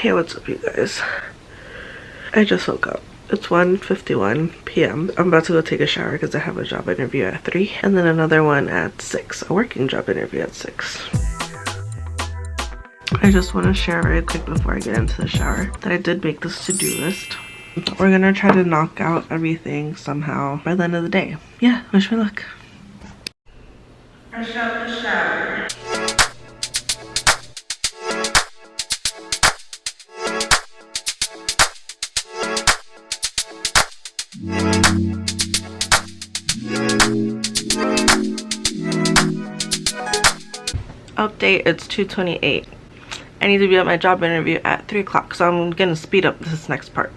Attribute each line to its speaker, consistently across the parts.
Speaker 1: Hey, what's up you guys? I just woke up. It's 1:51 p.m. I'm about to go take a shower because I have a job interview at 3 and then another one at 6, a working job interview at 6. I just want to share very quick before I get into the shower that I did make this to-do list. We're gonna try to knock out everything somehow by the end of the day. Yeah, wish me luck. Fresh out the shower. Update, it's 2:28. I need to be at my job interview at 3 o'clock, so I'm gonna speed up this next part.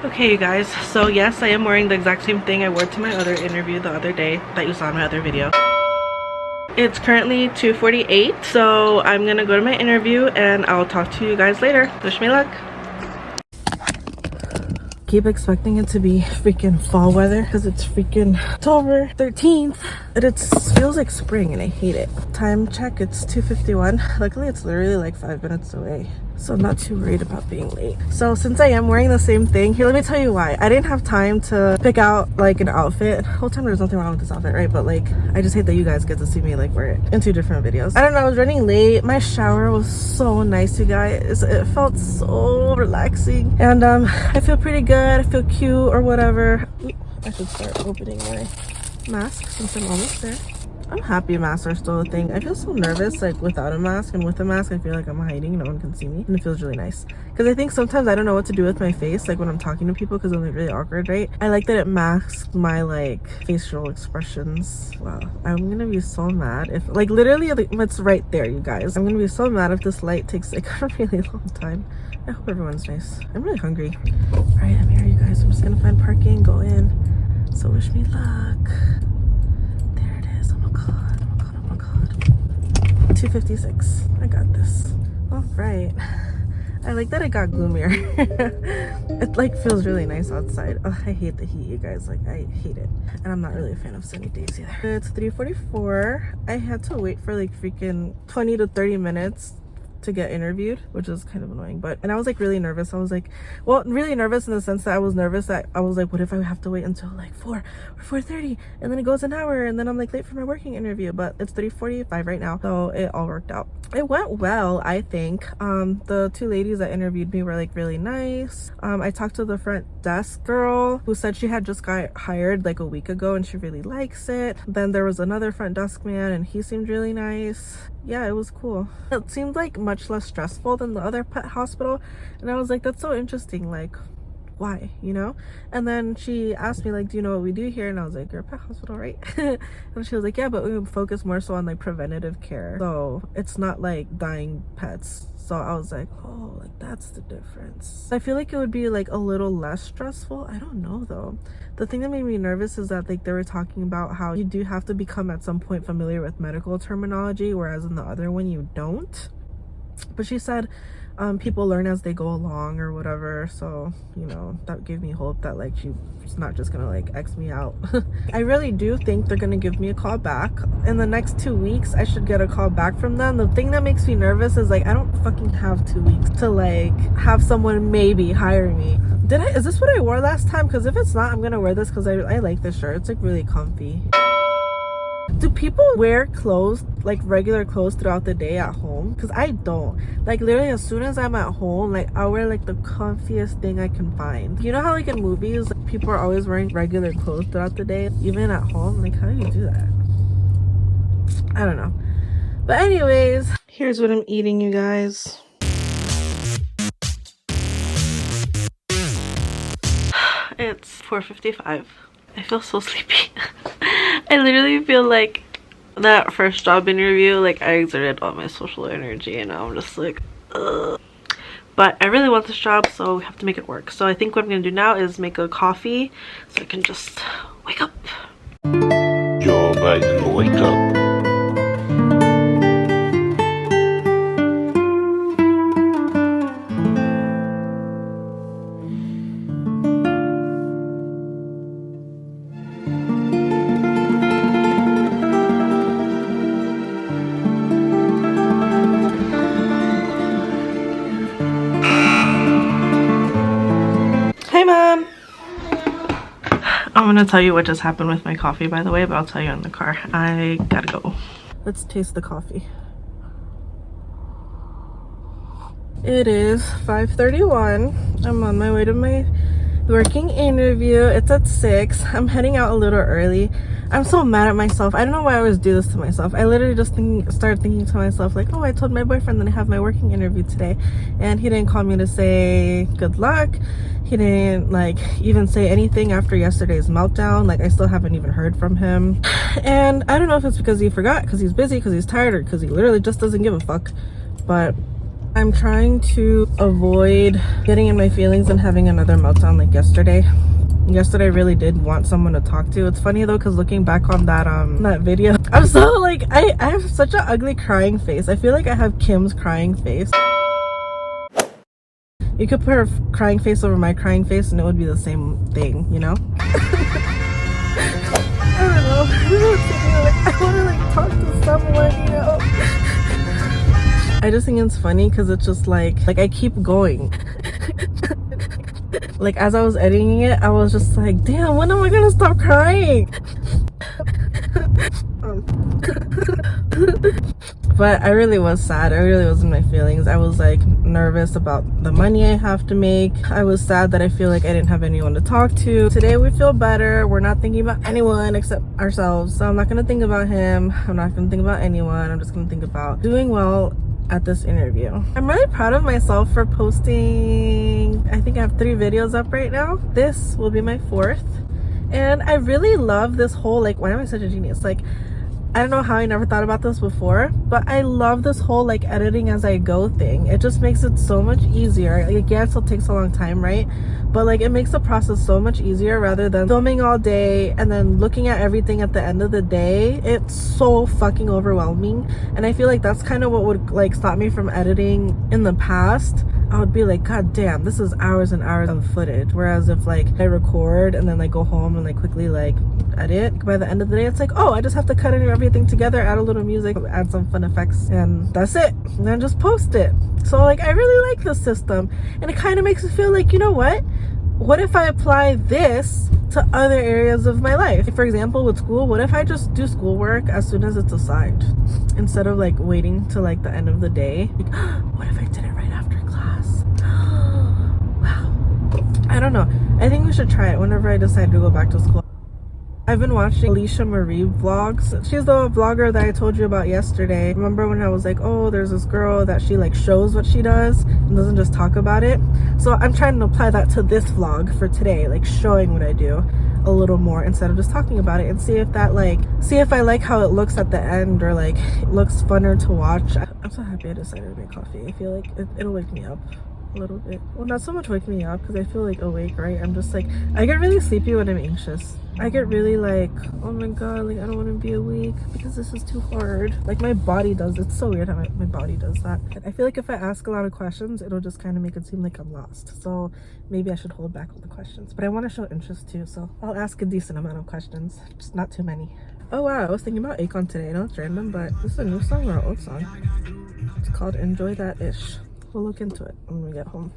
Speaker 1: Okay you guys, so yes, I am wearing the exact same thing I wore to my other interview the other day that you saw in my other video. It's currently 2:48, so I'm gonna go to my interview and I'll talk to you guys later. Wish me luck. Keep expecting it to be freaking fall weather because it's freaking October 13th and it feels like spring and I hate it. Time check, it's 2:51. Luckily it's literally like 5 minutes away, so I'm not too worried about being late. So since I am wearing the same thing, here, let me tell you why. I didn't have time to pick out like an outfit. Whole time there's nothing wrong with this outfit, right? But like, I just hate that you guys get to see me like wear it in 2 different videos. I don't know, I was running late. My shower was so nice, you guys. It felt so relaxing. And I feel pretty good. I feel cute or whatever. I should start opening my mask since I'm almost there. I'm happy masks are still a thing. I feel so nervous like without a mask, and with a mask I feel like I'm hiding, no one can see me, and it feels really nice because I think sometimes I don't know what to do with my face like when I'm talking to people because I'm like really awkward, right? I like that it masks my like facial expressions. Wow, I'm gonna be so mad if like literally like, it's right there, you guys. I'm gonna be so mad if this light takes like a really long time. I hope everyone's nice. I'm really hungry. All right, I'm here, you guys. I'm just gonna find parking, go in. So wish me luck. 2:56. I got this. All right. I like that it got gloomier. It like feels really nice outside. Oh, I hate the heat, you guys. Like I hate it, and I'm not really a fan of sunny days either. It's 3:44. I had to wait for like freaking 20 to 30 minutes to get interviewed, which is kind of annoying. And I was like really nervous. I was like, well, really nervous in the sense that I was nervous that I was like, what if I have to wait until like 4 or 4:30 and then it goes an hour and then I'm like late for my working interview. But it's 3:45 right now, so it all worked out. It went well, I think. The 2 ladies that interviewed me were like really nice. I talked to the front desk girl who said she had just got hired like a week ago and she really likes it. Then there was another front desk man and he seemed really nice. Yeah, it was cool. It seemed like much less stressful than the other pet hospital, and I was like, that's so interesting, like why, you know? And then she asked me like, do you know what we do here? And I was like, you're a pet hospital, right? And she was like, yeah, but we focus more so on like preventative care, so it's not like dying pets. So I was like, oh, like that's the difference. I feel like it would be like a little less stressful. I don't know though. The thing that made me nervous is that like they were talking about how you do have to become at some point familiar with medical terminology, whereas in the other one you don't. But she said people learn as they go along or whatever, so you know, that gave me hope that like she's not just gonna like X me out. I really do think they're gonna give me a call back in the next 2 weeks. I should get a call back from them. The thing that makes me nervous is like I don't fucking have 2 weeks to like have someone maybe hire me. Is this what I wore last time? Because if it's not, I'm gonna wear this because I like this shirt. It's like really comfy. Do people wear clothes, like regular clothes throughout the day at home? Because I don't. Like literally as soon as I'm at home, like I wear like the comfiest thing I can find. You know how like in movies, like, people are always wearing regular clothes throughout the day, even at home? Like how do you do that? I don't know. But anyways, here's what I'm eating, you guys. It's 4:55. I feel so sleepy. I literally feel like that first job interview, like I exerted all my social energy and now I'm just like, ugh. But I really want this job, so we have to make it work. So I think what I'm gonna do now is make a coffee so I can just wake
Speaker 2: advising to wake up.
Speaker 1: Hey, Mom. I'm gonna tell you what just happened with my coffee, by the way, but I'll tell you in the car. I gotta go. Let's taste the coffee. It is 5:31. I'm on my way to my working interview. It's at 6. I'm heading out a little early. I'm so mad at myself. I don't know why I always do this to myself. I literally just started thinking to myself like, oh, I told my boyfriend that I have my working interview today, and he didn't call me to say good luck. He didn't like even say anything after yesterday's meltdown. Like, I still haven't even heard from him, and I don't know if it's because he forgot, because he's busy, because he's tired, or because he literally just doesn't give a fuck. But I'm trying to avoid getting in my feelings and having another meltdown like yesterday. Yesterday I really did want someone to talk to. It's funny though, because looking back on that video, I'm so like, I have such an ugly crying face. I feel like I have Kim's crying face. You could put her crying face over my crying face and it would be the same thing, you know? I don't know. I want to like talk to someone, you know? I just think it's funny because it's just like I keep going. Like, as I was editing it, I was just like, damn, when am I gonna stop crying? But I really was sad. I really was in my feelings. I was like nervous about the money I have to make. I was sad that I feel like I didn't have anyone to talk to. Today we feel better. We're not thinking about anyone except ourselves. So I'm not gonna think about him. I'm not gonna think about anyone. I'm just gonna think about doing well at this interview. I'm really proud of myself for posting, I think I have 3 videos up right now. This will be my 4th. And I really love this whole, like, why am I such a genius? Like, I don't know how I never thought about this before, but I love this whole like editing as I go thing. It just makes it so much easier. Like, yeah, it still takes a long time, right? But like, it makes the process so much easier rather than filming all day and then looking at everything at the end of the day. It's so fucking overwhelming. And I feel like that's kind of what would like stop me from editing in the past. I would be like, god damn, this is hours and hours of footage. Whereas if like I record and then like go home and like quickly like edit, by the end of the day it's like, oh, I just have to cut everything together, add a little music, add some fun effects, and that's it, and then just post it. So like, I really like this system, and it kind of makes me feel like, you know what if I apply this to other areas of my life? For example, with school, what if I just do schoolwork as soon as it's assigned instead of like waiting till like the end of the day? Like, what if I did it right after class? Wow. I don't know. I think we should try it whenever I decide to go back to school. I've been watching Alicia Marie vlogs. She's the vlogger that I told you about yesterday. Remember when I was like, oh, there's this girl that she like shows what she does and doesn't just talk about it? So I'm trying to apply that to this vlog for today, like showing what I do a little more instead of just talking about it, and see if that like, see if I like how it looks at the end, or like it looks funner to watch. I'm so happy I decided to make coffee. I feel like it'll wake me up a little bit. Well, not so much wake me up because I feel like awake, right? I'm just like, I get really sleepy when I'm anxious. I get really like, oh my god, like I don't want to be awake because this is too hard. Like my body does. It's so weird how my body does that. I feel like if I ask a lot of questions, it'll just kind of make it seem like I'm lost. So maybe I should hold back on the questions. But I want to show interest too, so I'll ask a decent amount of questions, just not too many. Oh wow, I was thinking about Akon today. I know it's random, but this is a new song or an old song? It's called Enjoy That Ish. We'll look into it when we get home.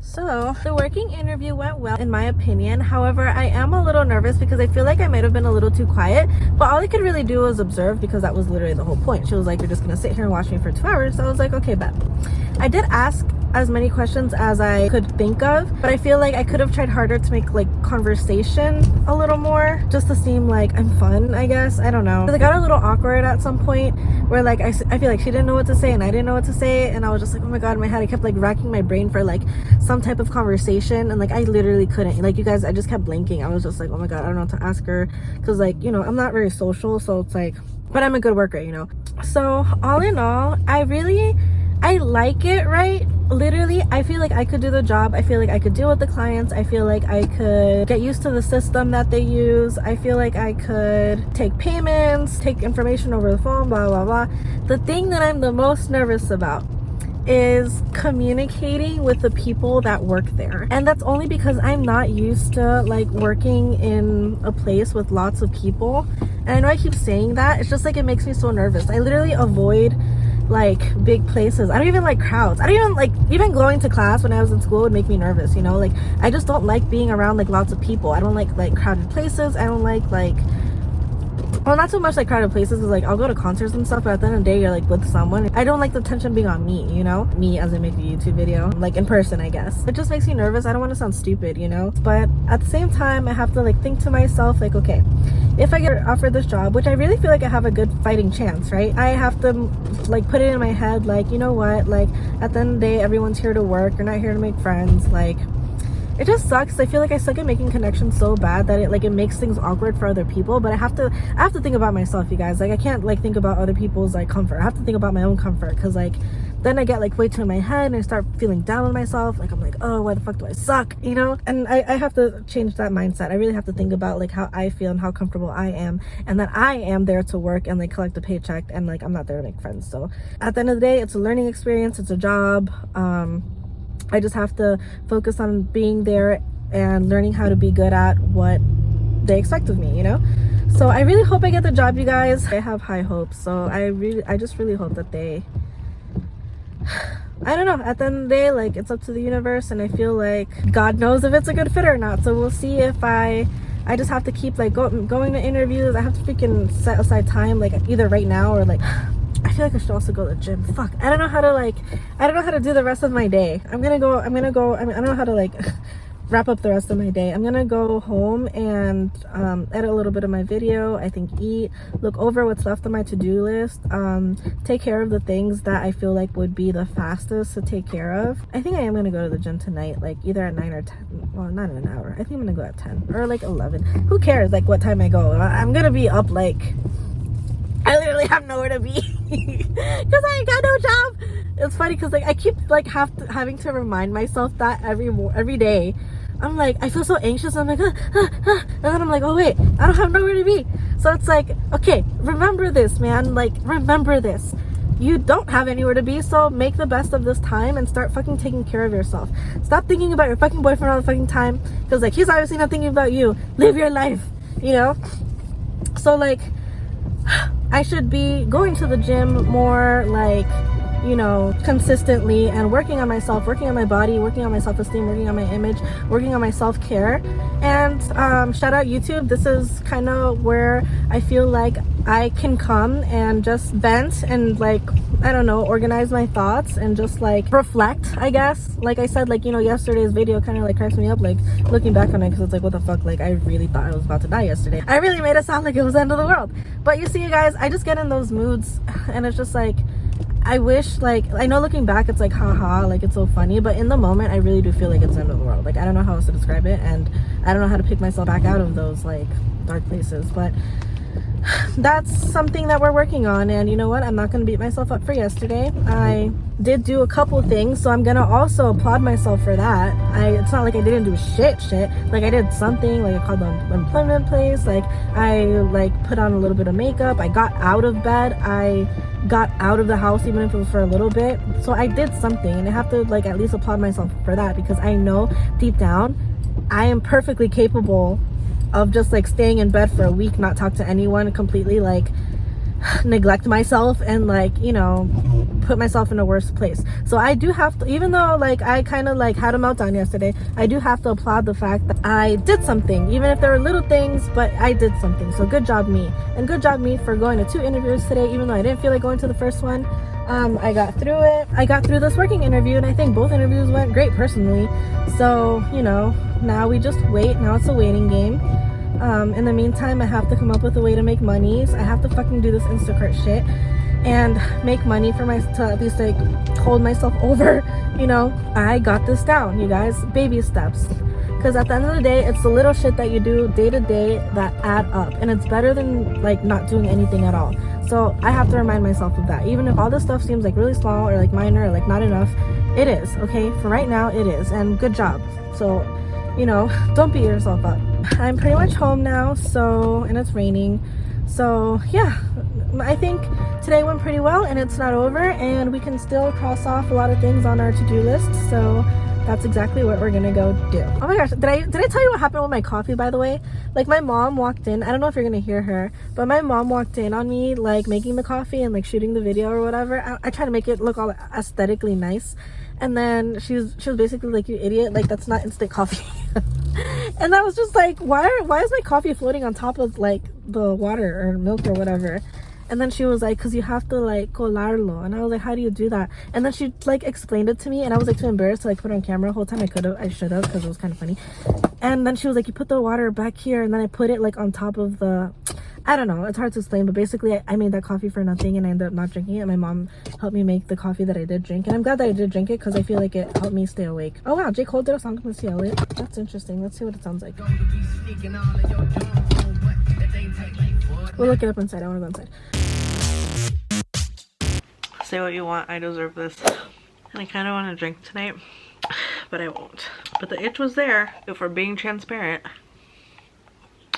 Speaker 1: So the working interview went well in my opinion. However, I am a little nervous because I feel like I might have been a little too quiet, but all I could really do was observe, because that was literally the whole point. She was like, you're just gonna sit here and watch me for 2 hours. So I was like, okay, bet. I did ask as many questions as I could think of, but I feel like I could have tried harder to make like conversation a little more, just to seem like I'm fun, I guess. I don't know, because it got a little awkward at some point where like I feel like she didn't know what to say and I didn't know what to say, and I was just like, oh my god, in my head I kept like racking my brain for like some type of conversation, and like I literally couldn't. Like, you guys, I just kept blanking. I was just like, oh my god, I don't know what to ask her, because like, you know, I'm not very social, so it's like, but I'm a good worker, you know. So all in all, I really I like it, right? Literally, I feel like I could do the job. I feel like I could deal with the clients. I feel like I could get used to the system that they use. I feel like I could take payments, take information over the phone, blah, blah, blah. The thing that I'm the most nervous about is communicating with the people that work there. And that's only because I'm not used to like working in a place with lots of people. And I know I keep saying that. It's just like it makes me so nervous. I literally avoid like big places. I don't even like crowds. I don't even like, even going to class when I was in school would make me nervous, you know? Like I just don't like being around like lots of people. I don't like crowded places. I don't like well, not so much like crowded places, because like I'll go to concerts and stuff, but at the end of the day you're like with someone. I don't like the tension being on me, you know? Me as I make a YouTube video, like in person, I guess. It just makes me nervous. I don't want to sound stupid, you know? But at the same time, I have to like think to myself like, okay, if I get offered this job, which I really feel like I have a good fighting chance, right? I have to like put it in my head like, you know what, like at the end of the day, everyone's here to work. You're not here to make friends. Like it just sucks. I feel like I suck at making connections so bad that it makes things awkward for other people. But I have to think about myself, you guys. Like I can't like think about other people's like comfort. I have to think about my own comfort, because like then I get like way too in my head and I start feeling down on myself. Like I'm like, oh, why the fuck do I suck, you know? And I have to change that mindset. I really have to think about like how I feel and how comfortable I am, and that I am there to work and like collect a paycheck, and like I'm not there to make friends. So at the end of the day, it's a learning experience. It's a job. I just have to focus on being there and learning how to be good at what they expect of me, you know? So I really hope I get the job, you guys. I have high hopes. So I just really hope that they, I don't know, at the end of the day, like it's up to the universe, and I feel like God knows if it's a good fit or not. So we'll see. If I just have to keep like going to interviews. I have to freaking set aside time, like either right now or like, I feel like I should also go to the gym. Fuck. I don't know how to do the rest of my day. I don't know how to like wrap up the rest of my day. I'm gonna go home and edit a little bit of my video, I think eat, look over what's left on my to-do list, take care of the things that I feel like would be the fastest to take care of. I think I am gonna go to the gym tonight, like either at 9 or 10. Well, not in an hour. I think I'm gonna go at 10 or like 11. Who cares like what time I go? I'm gonna be up like, I literally have nowhere to be because I ain't got no job. It's funny because like I keep like having to remind myself that every day. I'm like, I feel so anxious. I'm like, and then I'm like, oh wait, I don't have nowhere to be. So it's like, okay, remember this, man. Like, remember this. You don't have anywhere to be, so make the best of this time and start fucking taking care of yourself. Stop thinking about your fucking boyfriend all the fucking time, because like he's obviously not thinking about you. Live your life, you know? So like, I should be going to the gym more, like, you know, consistently, and working on myself, working on my body, working on my self-esteem, working on my image, working on my self-care. And shout out YouTube. This is kind of where I feel like I can come and just vent and like, I don't know, organize my thoughts and just like reflect, I guess. Like I said, like, you know, yesterday's video kind of like cracks me up, like looking back on it, because it's like, what the fuck, like I really thought I was about to die yesterday. I really made it sound like it was the end of the world. But you see, you guys, I just get in those moods and it's just like, I wish, like, I know looking back it's like haha, like it's so funny, but in the moment I really do feel like it's the end of the world. Like I don't know how else to describe it, and I don't know how to pick myself back out of those like dark places. But that's something that we're working on, and you know what, I'm not going to beat myself up for yesterday. I did do a couple things, so I'm gonna also applaud myself for that. It's not like I didn't do shit, like I did something, like I called the unemployment place, like I like put on a little bit of makeup, I got out of bed, I got out of the house, even if it was for a little bit. So I did something, and I have to like at least applaud myself for that, because I know deep down I am perfectly capable of just like staying in bed for a week, not talk to anyone, completely like neglect myself and like, you know, put myself in a worse place. So I do have to, even though like I kind of like had a meltdown yesterday, I do have to applaud the fact that I did something, even if there were little things, but I did something. So good job me, and good job me for going to 2 interviews today, even though I didn't feel like going to the first one. I got through it. I got through this working interview, and I think both interviews went great personally. So, you know, now we just wait. Now it's a waiting game. In the meantime, I have to come up with a way to make money. So I have to fucking do this Instacart shit and make money for to at least like hold myself over. You know, I got this down, you guys. Baby steps. Because at the end of the day, it's the little shit that you do day to day that add up, and it's better than like not doing anything at all. So I have to remind myself of that. Even if all this stuff seems like really small or like minor or like not enough, it is, okay? For right now, it is. And good job. So, you know, don't beat yourself up. I'm pretty much home now, so, and it's raining. So yeah, I think today went pretty well, and it's not over, and we can still cross off a lot of things on our to-do list. So that's exactly what we're gonna go do. Oh my gosh, did I tell you what happened with my coffee, by the way? Like, my mom walked in. I don't know if you're gonna hear her, but my mom walked in on me like making the coffee and like shooting the video or whatever. I try to make it look all aesthetically nice, and then she was basically like, you idiot, like that's not instant coffee. And I was just like, why is my coffee floating on top of like the water or milk or whatever? And then she was like, because you have to like colarlo. And I was like, how do you do that? And then she like explained it to me, and I was like too embarrassed to like put it on camera the whole time. I should have, because it was kind of funny. And then she was like, you put the water back here, and then I put it like on top of the, I don't know, it's hard to explain, but basically I made that coffee for nothing, and I ended up not drinking it. My mom helped me make the coffee that I did drink, and I'm glad that I did drink it because I feel like it helped me stay awake. Oh wow, J. Cole did a song with Cielo. That's interesting. Let's see what it sounds like. We'll look it up inside. I want to go inside. Say what you want, I deserve this. And I kind of want to drink tonight, but I won't. But the itch was there, if we're being transparent.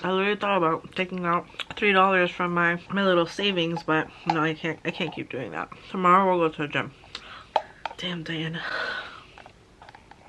Speaker 1: I literally thought about taking out $3 from my little savings, but no, I can't keep doing that. Tomorrow we'll go to the gym. Damn, Diana.